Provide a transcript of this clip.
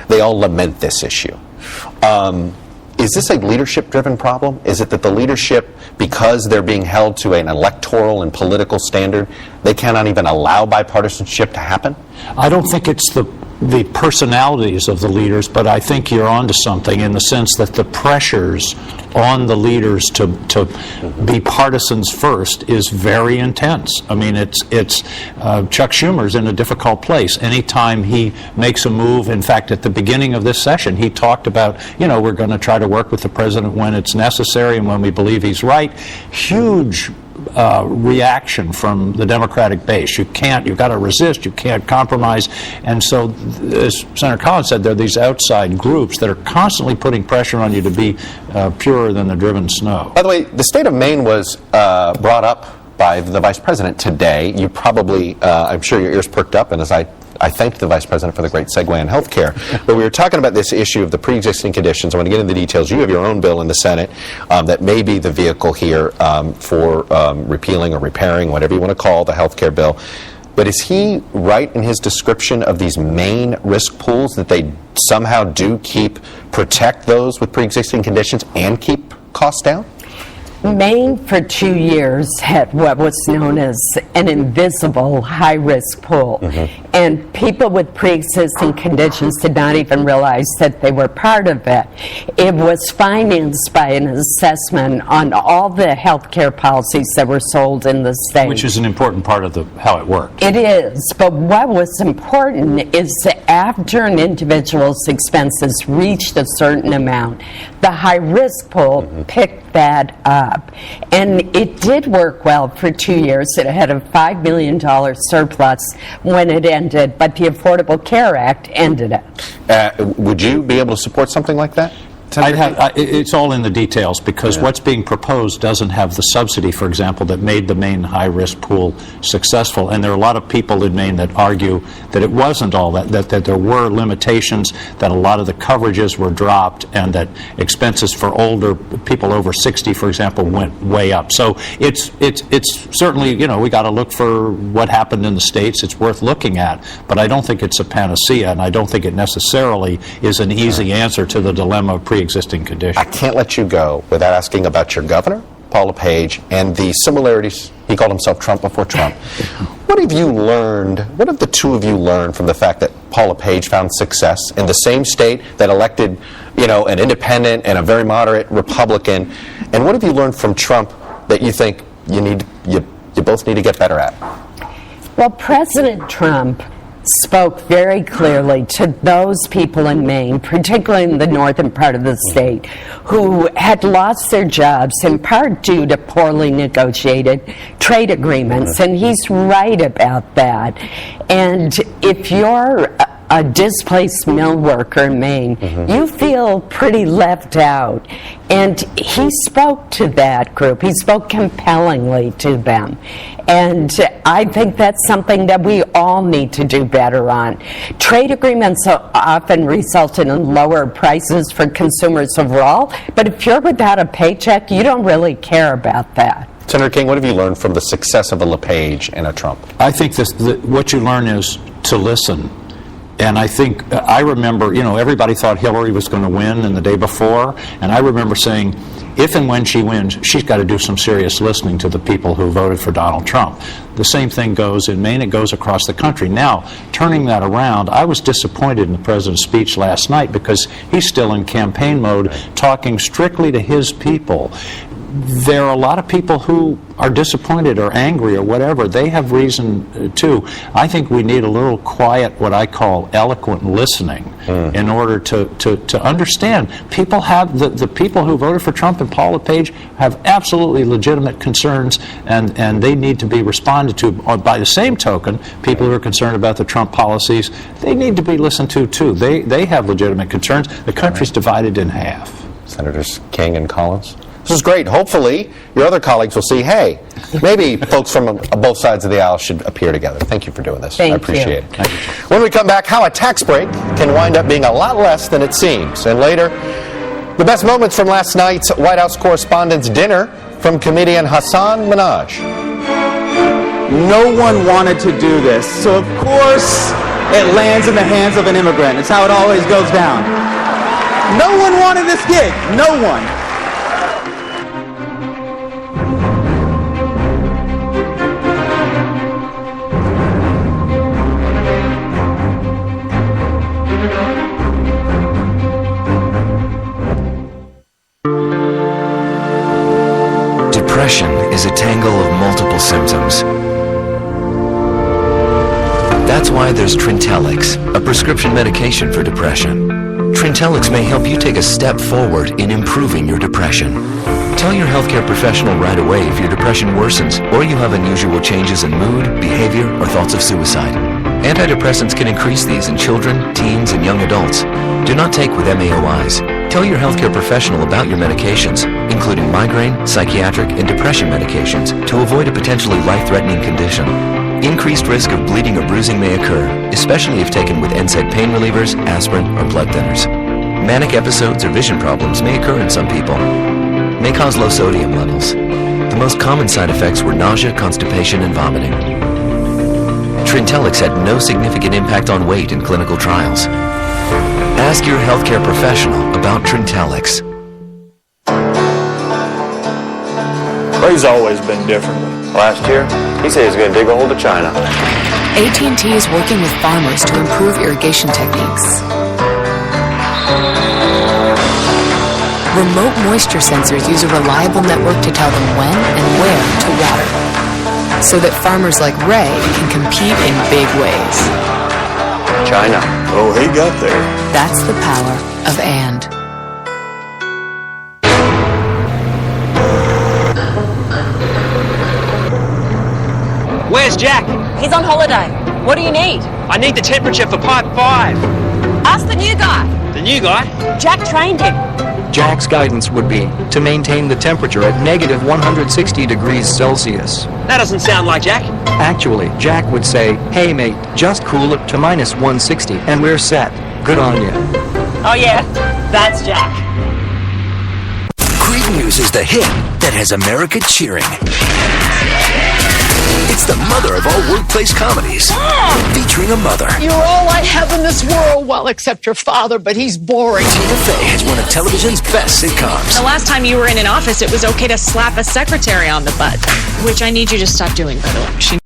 they all lament this issue. Is this a leadership-driven problem? Is it that the leadership, because they're being held to an electoral and political standard, they cannot even allow bipartisanship to happen? I don't think it's the personalities of the leaders, but I think you're onto something in the sense that the pressures on the leaders to be partisans first is very intense. I mean, it's Chuck Schumer's in a difficult place. Anytime he makes a move, in fact, at the beginning of this session, he talked about, we're going to try to work with the president when it's necessary and when we believe he's right. Huge reaction from the Democratic base. You've got to resist, you can't compromise. And so, as Senator Collins said, there are these outside groups that are constantly putting pressure on you to be purer than the driven snow. By the way, the state of Maine was brought up by the Vice President today. You probably, I'm sure your ears perked up, and as I thanked the Vice President for the great segue on health care. But we were talking about this issue of the pre-existing conditions. I want to get into the details. You have your own bill in the Senate that may be the vehicle here for repealing or repairing, whatever you want to call the health care bill. But is he right in his description of these main risk pools, that they somehow do protect those with pre-existing conditions and keep costs down? Maine, for 2 years, had what was known as an invisible high-risk pool. And people with pre-existing conditions did not even realize that they were part of it. It was financed by an assessment on all the health care policies that were sold in the state. Which is an important part of how it worked. It is. But what was important is that after an individual's expenses reached a certain amount, the high-risk pool picked that up. And it did work well for 2 years. It had a $5 million surplus when it ended, but the Affordable Care Act ended it. Would you be able to support something like that? It's all in the details, because what's being proposed doesn't have the subsidy, for example, that made the Maine high-risk pool successful. And there are a lot of people in Maine that argue that it wasn't all that there were limitations, that a lot of the coverages were dropped, and that expenses for older people over 60, for example, went way up. So it's certainly, we got to look for what happened in the states. It's worth looking at, but I don't think it's a panacea, and I don't think it necessarily is an easy answer to the dilemma of pre-existing conditions. I can't let you go without asking about your governor, Paul LePage, and the similarities. He called himself Trump before Trump. What have the two of you learned from the fact that Paul LePage found success in the same state that elected, an independent and a very moderate Republican? And what have you learned from Trump that you think you both need to get better at? Well, President Trump spoke very clearly to those people in Maine, particularly in the northern part of the state, who had lost their jobs in part due to poorly negotiated trade agreements. And he's right about that. And if you're a displaced mill worker in Maine, you feel pretty left out. And he spoke to that group. He spoke compellingly to them. And I think that's something that we all need to do better on. Trade agreements often result in lower prices for consumers overall, but if you're without a paycheck, you don't really care about that. Senator King, what have you learned from the success of a LePage and a Trump? I think what you learn is to listen. And I remember, everybody thought Hillary was going to win in the day before, and I remember saying, if and when she wins, she's got to do some serious listening to the people who voted for Donald Trump. The same thing goes in Maine, it goes across the country. Now, turning that around, I was disappointed in the president's speech last night because he's still in campaign mode, talking strictly to his people. There are a lot of people who are disappointed or angry or whatever. They have reason too. I think we need a little quiet, what I call eloquent listening, in order to understand. People have, the people who voted for Trump and Paul LePage have absolutely legitimate concerns, and they need to be responded to. By the same token, people who are concerned about the Trump policies, they need to be listened to too. They have legitimate concerns. The country's divided in half. Senators King and Collins? This is great. Hopefully, your other colleagues will see, hey, maybe folks from both sides of the aisle should appear together. Thank you for doing this. I appreciate it. When we come back, how a tax break can wind up being a lot less than it seems. And later, the best moments from last night's White House Correspondents' Dinner from comedian Hasan Minhaj. No one wanted to do this, so of course it lands in the hands of an immigrant. It's how it always goes down. No one wanted this gig. No one. Depression is a tangle of multiple symptoms. That's why there's Trintellix, a prescription medication for depression. Trintellix may help you take a step forward in improving your depression. Tell your healthcare professional right away if your depression worsens or you have unusual changes in mood, behavior, or thoughts of suicide. Antidepressants can increase these in children, teens, and young adults. Do not take with MAOIs. Tell your healthcare professional about your medications, including migraine, psychiatric, and depression medications, to avoid a potentially life-threatening condition. Increased risk of bleeding or bruising may occur, especially if taken with NSAID pain relievers, aspirin, or blood thinners. Manic episodes or vision problems may occur in some people. May cause low sodium levels. The most common side effects were nausea, constipation, and vomiting. Trintellix had no significant impact on weight in clinical trials. Ask your healthcare professional about Trintellix. Ray's always been different. Last year, he said he's going to dig a hole to China. AT&T is working with farmers to improve irrigation techniques. Remote moisture sensors use a reliable network to tell them when and where to water, so that farmers like Ray can compete in big ways. China. Oh, he got there. That's the power of and. Where's Jack? He's on holiday. What do you need? I need the temperature for pipe 5. Ask the new guy. The new guy? Jack trained him. Jack's guidance would be to maintain the temperature at negative 160 degrees Celsius. That doesn't sound like Jack. Actually, Jack would say, "Hey mate, just cool it to minus 160 and we're set. Good on you." Oh yeah, that's Jack. Great News is the hit that has America cheering. It's the mother of all workplace comedies, featuring a mother. You're all I have in this world, well, except your father, but he's boring. Tina Fey has one of television's best sitcoms. The last time you were in an office, it was okay to slap a secretary on the butt, which I need you to stop doing, by the way.